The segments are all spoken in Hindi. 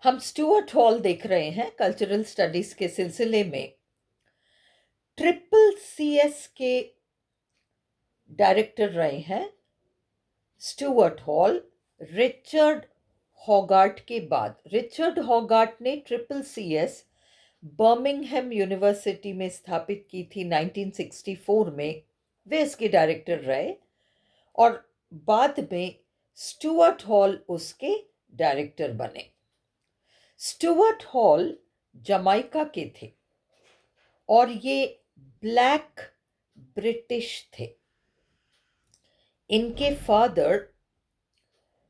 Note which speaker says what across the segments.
Speaker 1: हम स्टुअर्ट हॉल देख रहे हैं कल्चरल स्टडीज के सिलसिले में। ट्रिपल सीएस के डायरेक्टर रहे हैं स्टुअर्ट हॉल। रिचर्ड हॉगार्ट के बाद रिचर्ड हॉगार्ट ने ट्रिपल सीएस बर्मिंघम यूनिवर्सिटी में स्थापित की थी 1964 में। वे इसके डायरेक्टर रहे और बाद में स्टुअर्ट हॉल उसके डायरेक्टर बने। स्टुअर्ट हॉल जमाइका के थे और ये ब्लैक ब्रिटिश थे। इनके फादर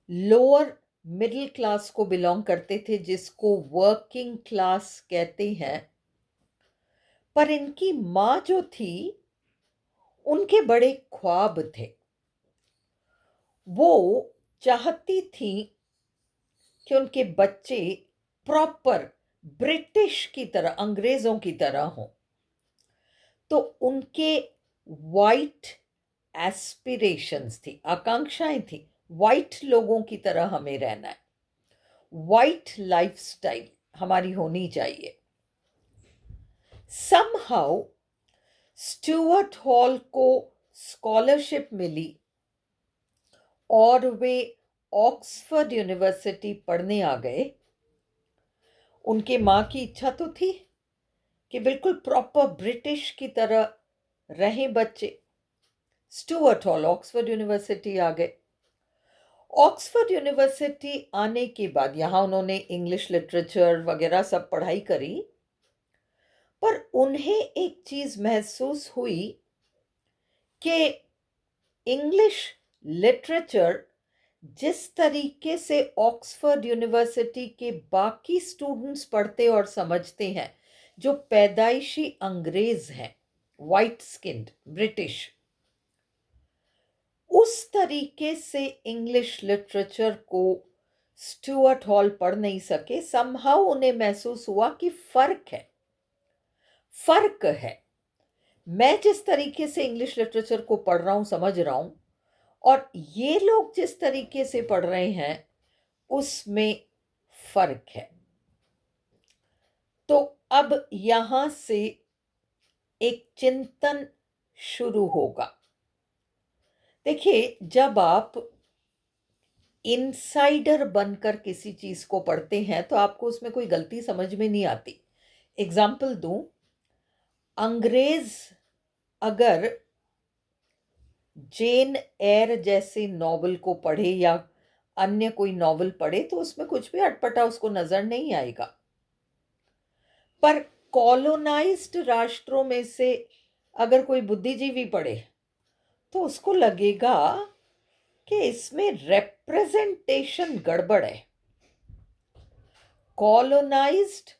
Speaker 1: लोअर मिडिल क्लास को बिलोंग करते थे, जिसको वर्किंग क्लास कहते हैं। पर इनकी माँ जो थी, उनके बड़े ख्वाब थे। वो चाहती थी कि उनके बच्चे प्रॉपर ब्रिटिश की तरह, अंग्रेजों की तरह हों। तो उनके वाइट एस्पिरेशंस थी, आकांक्षाएं थी, वाइट लोगों की तरह हमें रहना है, वाइट लाइफस्टाइल हमारी होनी चाहिए। समहाउ स्टुअर्ट हॉल को स्कॉलरशिप मिली और वे ऑक्सफोर्ड यूनिवर्सिटी पढ़ने आ गए। उनके माँ की इच्छा तो थी कि बिल्कुल प्रॉपर ब्रिटिश की तरह रहें बच्चे। स्टुअर्ट हॉल ऑक्सफोर्ड यूनिवर्सिटी आ गए। ऑक्सफोर्ड यूनिवर्सिटी आने के बाद यहाँ उन्होंने इंग्लिश लिटरेचर वगैरह सब पढ़ाई करी। पर उन्हें एक चीज महसूस हुई कि इंग्लिश लिटरेचर जिस तरीके से ऑक्सफोर्ड यूनिवर्सिटी के बाकी स्टूडेंट्स पढ़ते और समझते हैं, जो पैदाइशी अंग्रेज हैं, वाइट स्किन्ड ब्रिटिश, उस तरीके से इंग्लिश लिटरेचर को स्टुअर्ट हॉल पढ़ नहीं सके। समहाउ उन्हें महसूस हुआ कि फर्क है। मैं जिस तरीके से इंग्लिश लिटरेचर को पढ़ रहा हूं, समझ रहा हूं, और ये लोग जिस तरीके से पढ़ रहे हैं, उसमें फर्क है। तो अब यहां से एक चिंतन शुरू होगा। देखिए, जब आप इनसाइडर बनकर किसी चीज को पढ़ते हैं तो आपको उसमें कोई गलती समझ में नहीं आती। एग्जाम्पल दूं, अंग्रेज अगर जेन एयर जैसे नॉवल को पढ़े या अन्य कोई नॉवल पढ़े तो उसमें कुछ भी अटपटा उसको नजर नहीं आएगा। पर कॉलोनाइज्ड राष्ट्रों में से अगर कोई बुद्धिजीवी पढ़े तो उसको लगेगा कि इसमें रिप्रेजेंटेशन गड़बड़ है। कॉलोनाइज्ड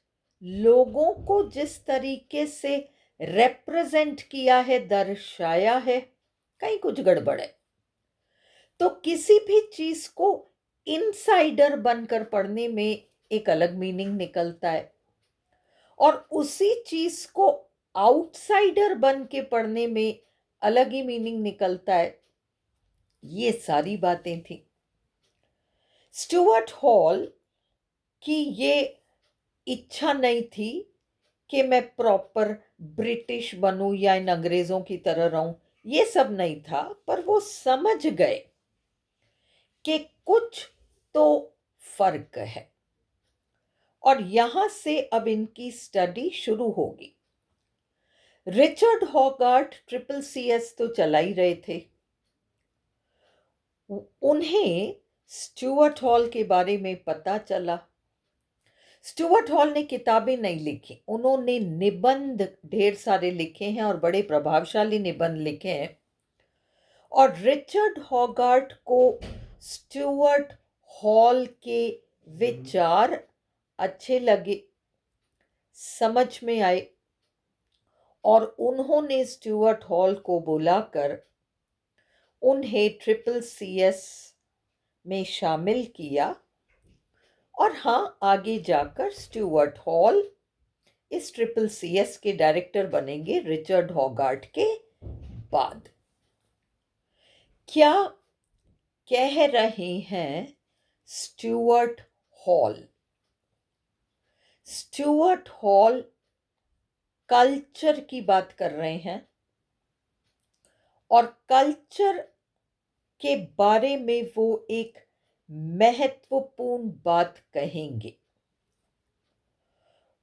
Speaker 1: लोगों को जिस तरीके से रिप्रेजेंट किया है, दर्शाया है, कहीं कुछ गड़बड़ है। तो किसी भी चीज को इनसाइडर बनकर पढ़ने में एक अलग मीनिंग निकलता है और उसी चीज को आउटसाइडर बन के पढ़ने में अलग ही मीनिंग निकलता है। ये सारी बातें थी। स्टुअर्ट हॉल की ये इच्छा नहीं थी कि मैं प्रॉपर ब्रिटिश बनूं या इन अंग्रेजों की तरह रहूं, ये सब नहीं था। पर वो समझ गए कि कुछ तो फर्क है और यहां से अब इनकी स्टडी शुरू होगी। रिचर्ड हॉगार्ट ट्रिपल सीएस तो चला ही रहे थे। उन्हें स्टुअर्ट हॉल के बारे में पता चला। स्टुअर्ट हॉल ने किताबें नहीं लिखी, उन्होंने निबंध ढेर सारे लिखे हैं और बड़े प्रभावशाली निबंध लिखे हैं। और रिचर्ड हॉगार्ट को स्टुअर्ट हॉल के विचार अच्छे लगे, समझ में आए और उन्होंने स्टुअर्ट हॉल को बुलाकर उन्हें ट्रिपल सीएस में शामिल किया। और हाँ, आगे जाकर स्टुअर्ट हॉल इस ट्रिपल सीएस के डायरेक्टर बनेंगे रिचर्ड हॉगार्ट के बाद। क्या कह रहे हैं Stuart hall? Stuart hall culture की बात कर रहे हैं और कल्चर के बारे में वो एक महत्वपूर्ण बात कहेंगे।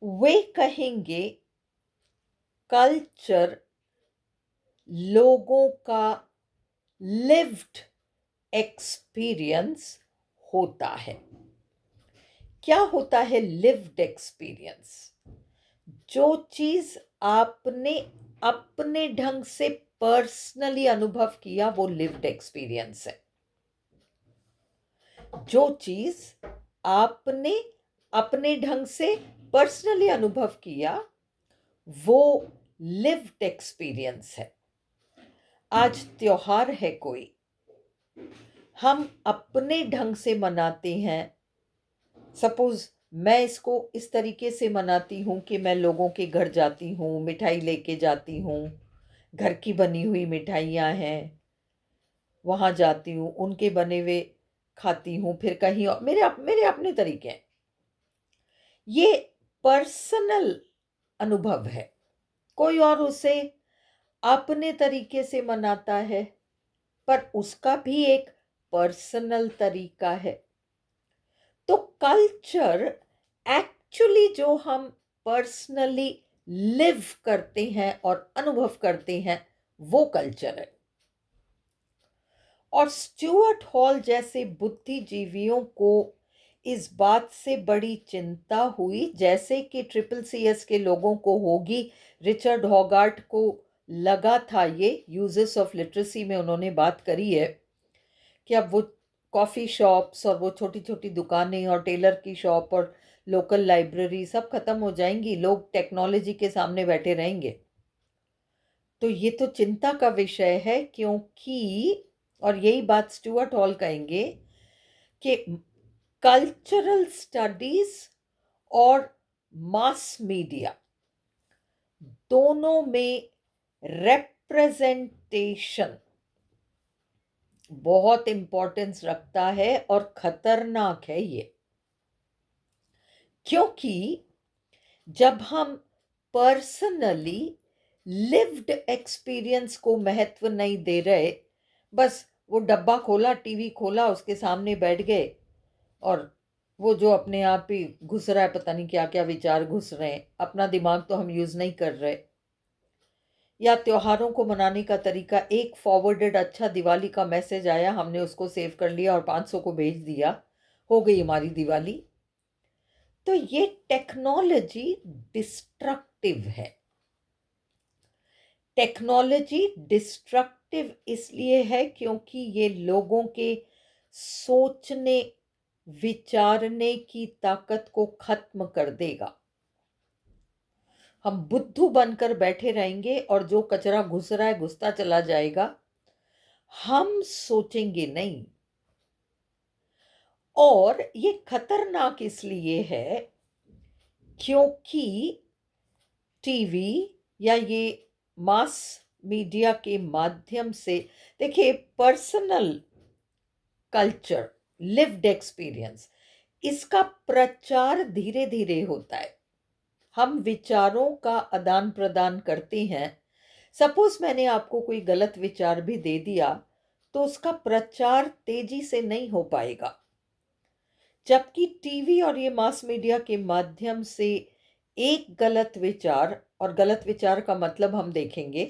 Speaker 1: वे कहेंगे कल्चर लोगों का लिव्ड एक्सपीरियंस होता है। क्या होता है लिव्ड एक्सपीरियंस? जो चीज आपने अपने ढंग से पर्सनली अनुभव किया वो लिव्ड एक्सपीरियंस है। जो चीज आपने अपने ढंग से पर्सनली अनुभव किया वो लिव्ड एक्सपीरियंस है। आज त्योहार है कोई, हम अपने ढंग से मनाते हैं। सपोज मैं इसको इस तरीके से मनाती हूँ कि मैं लोगों के घर जाती हूँ, मिठाई लेके जाती हूँ, घर की बनी हुई मिठाइयाँ हैं, वहाँ जाती हूँ, उनके बने हुए खाती हूँ, फिर कहीं और मेरे अपने तरीके हैं। ये पर्सनल अनुभव है। कोई और उसे अपने तरीके से मनाता है, पर उसका भी एक पर्सनल तरीका है। तो कल्चर एक्चुअली जो हम पर्सनली लिव करते हैं और अनुभव करते हैं वो कल्चर है। और स्टुअर्ट हॉल जैसे बुद्धिजीवियों को इस बात से बड़ी चिंता हुई जैसे कि ट्रिपल सी एस के लोगों को होगी। रिचर्ड हॉगार्ट को लगा था, ये यूजेस ऑफ लिटरेसी में उन्होंने बात करी है कि अब वो कॉफ़ी शॉप्स और वो छोटी छोटी दुकानें और टेलर की शॉप और लोकल लाइब्रेरी सब खत्म हो जाएंगी, लोग टेक्नोलॉजी के सामने बैठे रहेंगे। तो ये तो चिंता का विषय है, क्योंकि और यही बात स्टुअर्ट हॉल कहेंगे कि कल्चरल स्टडीज और मास मीडिया दोनों में रिप्रेजेंटेशन बहुत इंपॉर्टेंस रखता है और खतरनाक है ये। क्योंकि जब हम पर्सनली लिव्ड एक्सपीरियंस को महत्व नहीं दे रहे, बस वो डब्बा खोला, टीवी खोला, उसके सामने बैठ गए और वो जो अपने आप ही घुस रहा है, पता नहीं क्या क्या विचार घुस रहे हैं, अपना दिमाग तो हम यूज नहीं कर रहे। या त्योहारों को मनाने का तरीका, एक फॉरवर्डेड अच्छा दिवाली का मैसेज आया, हमने उसको सेव कर लिया और 500 को भेज दिया, हो गई हमारी दिवाली। तो ये टेक्नोलॉजी डिस्ट्रक्टिव है। टेक्नोलॉजी डिस्ट्रक्टिव इसलिए है क्योंकि ये लोगों के सोचने विचारने की ताकत को खत्म कर देगा। हम बुद्धू बनकर बैठे रहेंगे और जो कचरा घुस रहा है घुसता चला जाएगा, हम सोचेंगे नहीं। और ये खतरनाक इसलिए है क्योंकि टीवी या ये मास मीडिया के माध्यम से, देखिए, पर्सनल कल्चर, लिव्ड एक्सपीरियंस, इसका प्रचार धीरे धीरे होता है। हम विचारों का आदान प्रदान करते हैं। सपोज मैंने आपको कोई गलत विचार भी दे दिया तो उसका प्रचार तेजी से नहीं हो पाएगा। जबकि टीवी और ये मास मीडिया के माध्यम से एक गलत विचार, और गलत विचार का मतलब हम देखेंगे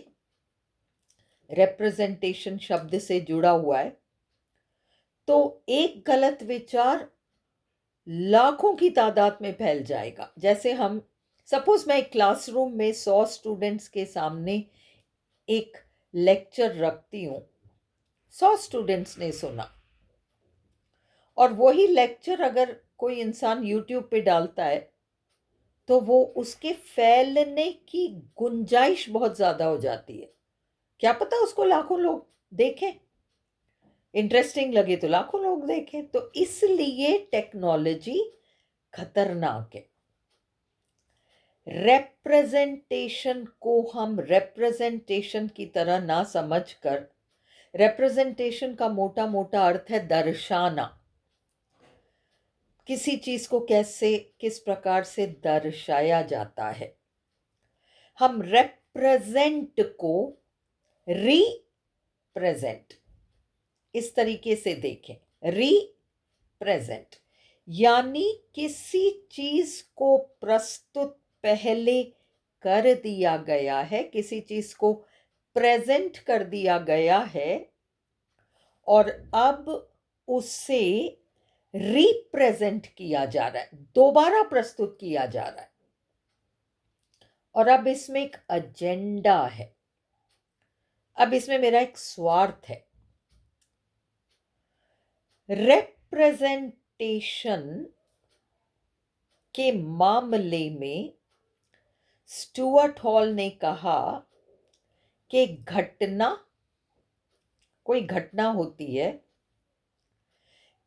Speaker 1: रिप्रेजेंटेशन शब्द से जुड़ा हुआ है, तो एक गलत विचार लाखों की तादाद में फैल जाएगा। जैसे हम सपोज मैं एक क्लासरूम में 100 स्टूडेंट्स के सामने एक लेक्चर रखती हूँ, 100 स्टूडेंट्स ने सुना, और वही लेक्चर अगर कोई इंसान यूट्यूब पे डालता है तो वो उसके फैलने की गुंजाइश बहुत ज्यादा हो जाती है। क्या पता उसको लाखों लोग देखें, इंटरेस्टिंग लगे तो लाखों लोग देखें। तो इसलिए टेक्नोलॉजी खतरनाक है। रिप्रेजेंटेशन को हम रिप्रेजेंटेशन की तरह ना समझकर, रिप्रेजेंटेशन का मोटा मोटा अर्थ है दर्शाना, किसी चीज को कैसे किस प्रकार से दर्शाया जाता है। हम रिप्रेजेंट को रिप्रेजेंट इस तरीके से देखें। रिप्रेजेंट यानी किसी चीज को प्रस्तुत पहले कर दिया गया है, किसी चीज को प्रेजेंट कर दिया गया है और अब उसे रिप्रेजेंट किया जा रहा है, दोबारा प्रस्तुत किया जा रहा है। और अब इसमें एक एजेंडा है, अब इसमें मेरा एक स्वार्थ है। रिप्रेजेंटेशन के मामले में स्टुअर्ट हॉल ने कहा कि कोई घटना होती है,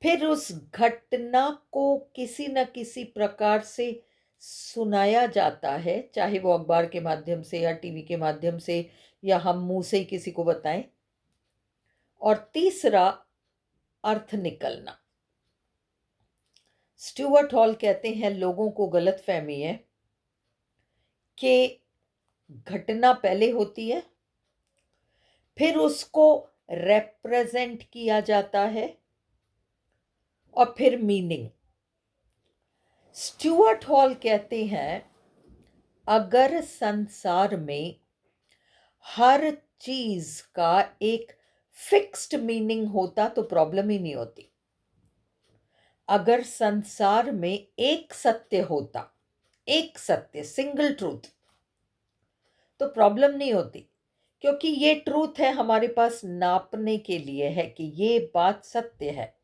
Speaker 1: फिर उस घटना को किसी न किसी प्रकार से सुनाया जाता है, चाहे वो अखबार के माध्यम से या टीवी के माध्यम से या हम मुंह से ही किसी को बताएं। और तीसरा, अर्थ निकलना। स्टुअर्ट हॉल कहते हैं लोगों को गलतफहमी है कि घटना पहले होती है, फिर उसको रिप्रेजेंट किया जाता है और फिर मीनिंग। स्टुअर्ट हॉल कहते हैं अगर संसार में हर चीज का एक फिक्स्ड मीनिंग होता तो प्रॉब्लम ही नहीं होती। अगर संसार में एक सत्य होता, एक सत्य, सिंगल ट्रूथ, तो प्रॉब्लम नहीं होती, क्योंकि ये ट्रूथ है हमारे पास नापने के लिए है कि ये बात सत्य है।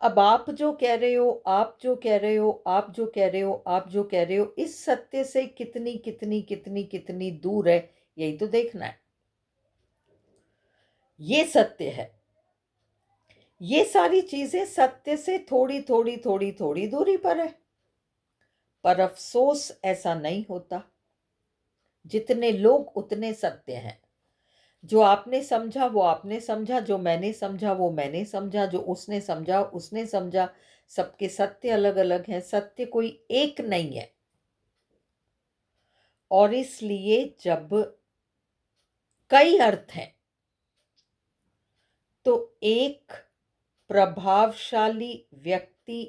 Speaker 1: अब आप जो कह रहे हो, आप जो कह रहे हो, आप जो कह रहे हो, आप जो कह रहे हो, इस सत्य से कितनी कितनी कितनी कितनी दूर है, यही तो देखना है। ये सत्य है, ये सारी चीजें सत्य से थोड़ी थोड़ी थोड़ी थोड़ी दूरी पर है। पर अफसोस ऐसा नहीं होता। जितने लोग उतने सत्य हैं। जो आपने समझा वो आपने समझा, जो मैंने समझा वो मैंने समझा, जो उसने समझा उसने समझा। सबके सत्य अलग अलग हैं, सत्य कोई एक नहीं है। और इसलिए जब कई अर्थ हैं तो एक प्रभावशाली व्यक्ति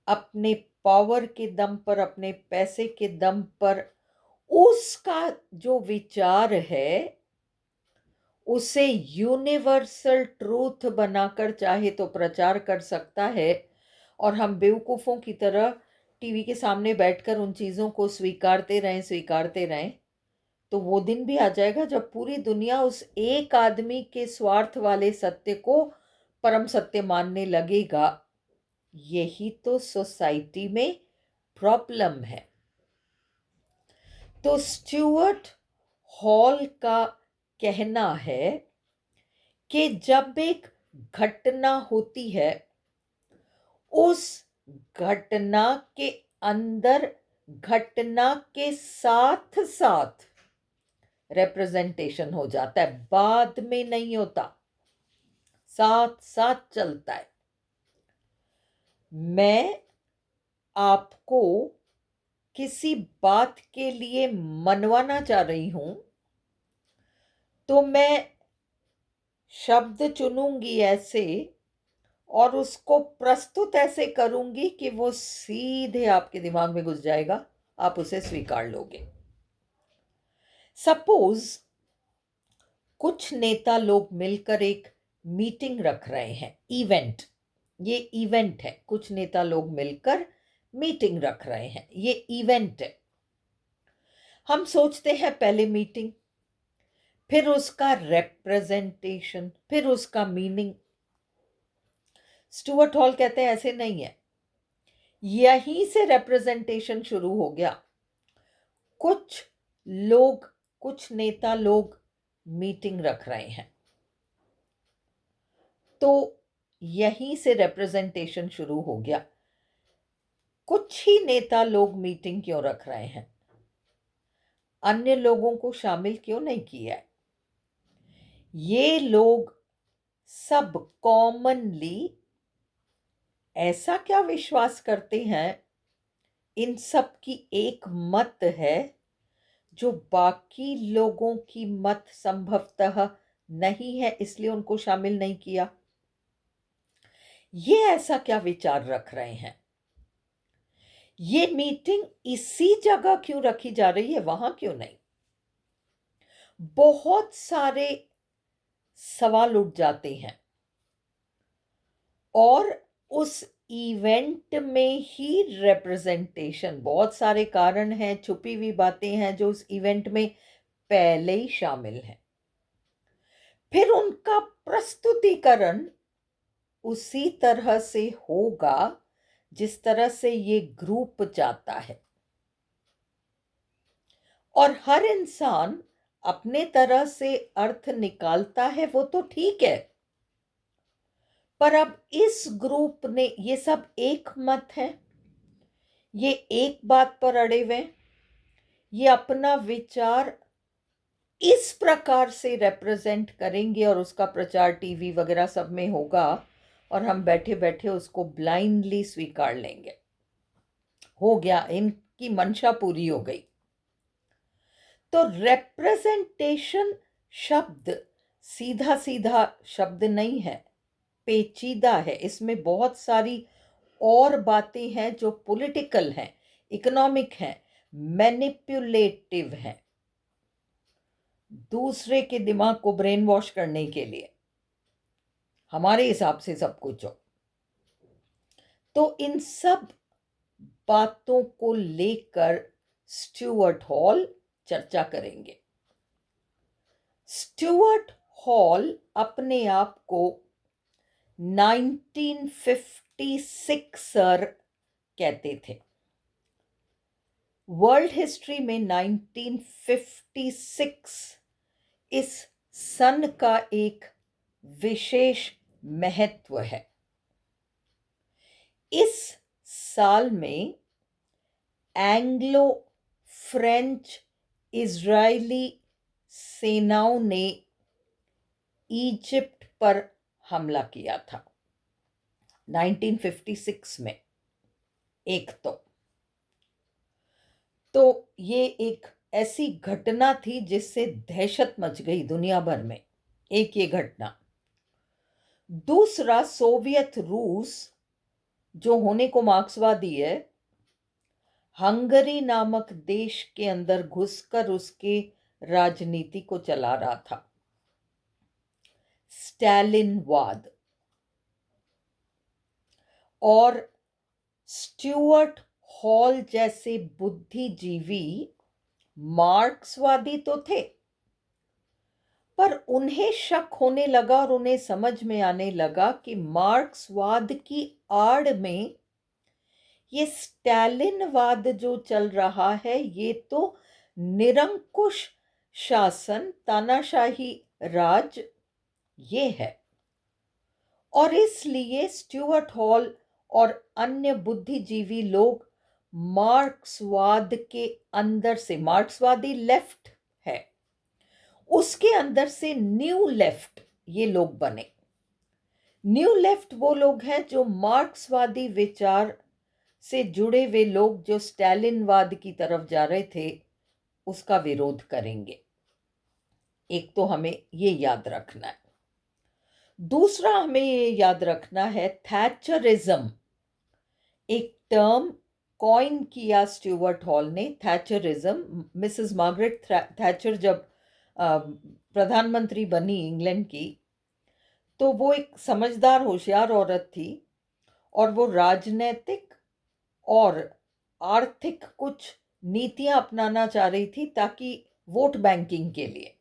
Speaker 1: अपने पावर के दम पर, अपने पैसे के दम पर उसका जो विचार है उसे यूनिवर्सल ट्रूथ बनाकर चाहे तो प्रचार कर सकता है। और हम बेवकूफ़ों की तरह टीवी के सामने बैठकर उन चीज़ों को स्वीकारते रहें, तो वो दिन भी आ जाएगा जब पूरी दुनिया उस एक आदमी के स्वार्थ वाले सत्य को परम सत्य मानने लगेगा। यही तो सोसाइटी में प्रॉब्लम है। तो स्टुअर्ट हॉल का कहना है कि जब एक घटना होती है, उस घटना के अंदर घटना के साथ साथ रिप्रेजेंटेशन हो जाता है, बाद में नहीं होता, साथ साथ चलता है। मैं आपको किसी बात के लिए मनवाना चाह रही हूं तो मैं शब्द चुनूंगी ऐसे और उसको प्रस्तुत ऐसे करूंगी कि वो सीधे आपके दिमाग में घुस जाएगा, आप उसे स्वीकार लोगे। सपोज कुछ नेता लोग मिलकर एक मीटिंग रख रहे हैं, इवेंट, ये इवेंट है। कुछ नेता लोग मिलकर मीटिंग रख रहे हैं, ये इवेंट है। हम सोचते हैं पहले मीटिंग, फिर उसका रिप्रेजेंटेशन, फिर उसका मीनिंग। स्टुअर्ट हॉल कहते हैं ऐसे नहीं है, यहीं से रिप्रेजेंटेशन शुरू हो गया। कुछ लोग, कुछ नेता लोग मीटिंग रख रहे हैं, तो यहीं से रिप्रेजेंटेशन शुरू हो गया। कुछ ही नेता लोग मीटिंग क्यों रख रहे हैं, अन्य लोगों को शामिल क्यों नहीं किया है? ये लोग सब कॉमनली ऐसा क्या विश्वास करते हैं, इन सब की एक मत है जो बाकी लोगों की मत संभवतः नहीं है, इसलिए उनको शामिल नहीं किया। ये ऐसा क्या विचार रख रहे हैं? ये मीटिंग इसी जगह क्यों रखी जा रही है, वहां क्यों नहीं? बहुत सारे सवाल उठ जाते हैं और उस इवेंट में ही रिप्रेजेंटेशन, बहुत सारे कारण हैं, छुपी हुई बातें हैं जो उस इवेंट में पहले ही शामिल हैं, फिर उनका प्रस्तुतिकरण उसी तरह से होगा जिस तरह से ये ग्रुप चाहता है। और हर इंसान अपने तरह से अर्थ निकालता है, वो तो ठीक है, पर अब इस ग्रुप ने, ये सब एक मत है, ये एक बात पर अड़े हुए, ये अपना विचार इस प्रकार से रिप्रेजेंट करेंगे और उसका प्रचार टीवी वगैरह सब में होगा और हम बैठे बैठे उसको ब्लाइंडली स्वीकार लेंगे। हो गया, इनकी मंशा पूरी हो गई। तो रिप्रेजेंटेशन शब्द सीधा सीधा शब्द नहीं है, पेचीदा है। इसमें बहुत सारी और बातें हैं जो पॉलिटिकल हैं, इकोनॉमिक हैं, मैनिपुलेटिव हैं, दूसरे के दिमाग को ब्रेन वॉश करने के लिए हमारे हिसाब से सब कुछ हो। तो इन सब बातों को लेकर स्टुअर्ट हॉल चर्चा करेंगे। स्टुअर्ट हॉल अपने आप को 1956 कहते थे। वर्ल्ड हिस्ट्री में 1956 इस सन का एक विशेष महत्व है। इस साल में एंग्लो फ्रेंच इजरायली सेनाओं ने इजिप्ट पर हमला किया था 1956 में। एक तो ये एक ऐसी घटना थी जिससे दहशत मच गई दुनिया भर में, एक ये घटना। दूसरा, सोवियत रूस जो होने को मार्क्सवादी है, हंगरी नामक देश के अंदर घुसकर उसके राजनीति को चला रहा था, स्टालिनवाद। और स्टुअर्ट हॉल जैसे बुद्धिजीवी मार्क्सवादी तो थे, पर उन्हें शक होने लगा और उन्हें समझ में आने लगा कि मार्क्सवाद की आड़ में ये स्टालिनवाद जो चल रहा है, ये तो निरंकुश शासन, तानाशाही राज ये है। और इसलिए स्टुअर्ट हॉल और अन्य बुद्धिजीवी लोग मार्क्सवाद के अंदर से, मार्क्सवादी लेफ्ट है, उसके अंदर से न्यू लेफ्ट ये लोग बने। न्यू लेफ्ट वो लोग हैं जो मार्क्सवादी विचार से जुड़े हुए लोग जो स्टालिनवाद की तरफ जा रहे थे, उसका विरोध करेंगे। एक तो हमें ये याद रखना है। दूसरा हमें ये याद रखना है, थैचरिज्म एक टर्म कॉइन किया स्टुअर्ट हॉल ने। थैचरिज्म, मिसेस मार्गरेट थैचर जब प्रधानमंत्री बनी इंग्लैंड की, तो वो एक समझदार होशियार औरत थी और वो राजनैतिक और आर्थिक कुछ नीतियां अपनाना चाह रही थी ताकि वोट बैंकिंग के लिए।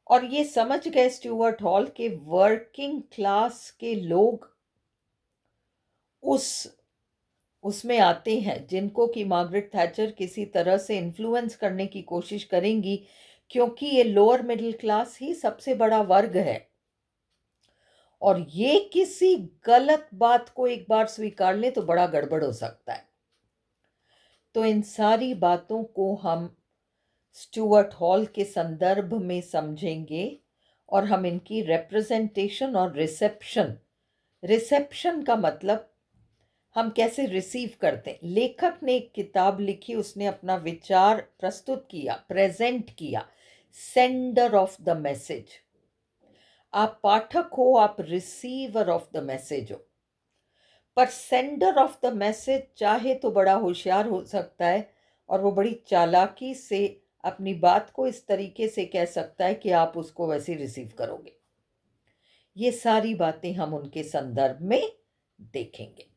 Speaker 1: और ये समझ गए स्टुअर्ट हॉल के वर्किंग क्लास के लोग उसमें आते हैं, जिनको कि मार्गरेट थैचर किसी तरह से इन्फ्लुएंस करने की कोशिश करेंगी, क्योंकि ये लोअर मिडिल क्लास ही सबसे बड़ा वर्ग है और ये किसी गलत बात को एक बार स्वीकार ले तो बड़ा गड़बड़ हो सकता है। तो इन सारी बातों को हम स्टुअर्ट हॉल के संदर्भ में समझेंगे और हम इनकी रिप्रेजेंटेशन और रिसेप्शन, रिसेप्शन का मतलब हम कैसे रिसीव करते हैं। लेखक ने एक किताब लिखी, उसने अपना विचार प्रस्तुत किया, प्रेजेंट किया। Sender of the message. आप पाठक हो, आप रिसीवर ऑफ द मैसेज हो। पर सेंडर ऑफ द मैसेज चाहे तो बड़ा होशियार हो सकता है और वो बड़ी चालाकी से अपनी बात को इस तरीके से कह सकता है कि आप उसको वैसे रिसीव करोगे। ये सारी बातें हम उनके संदर्भ में देखेंगे।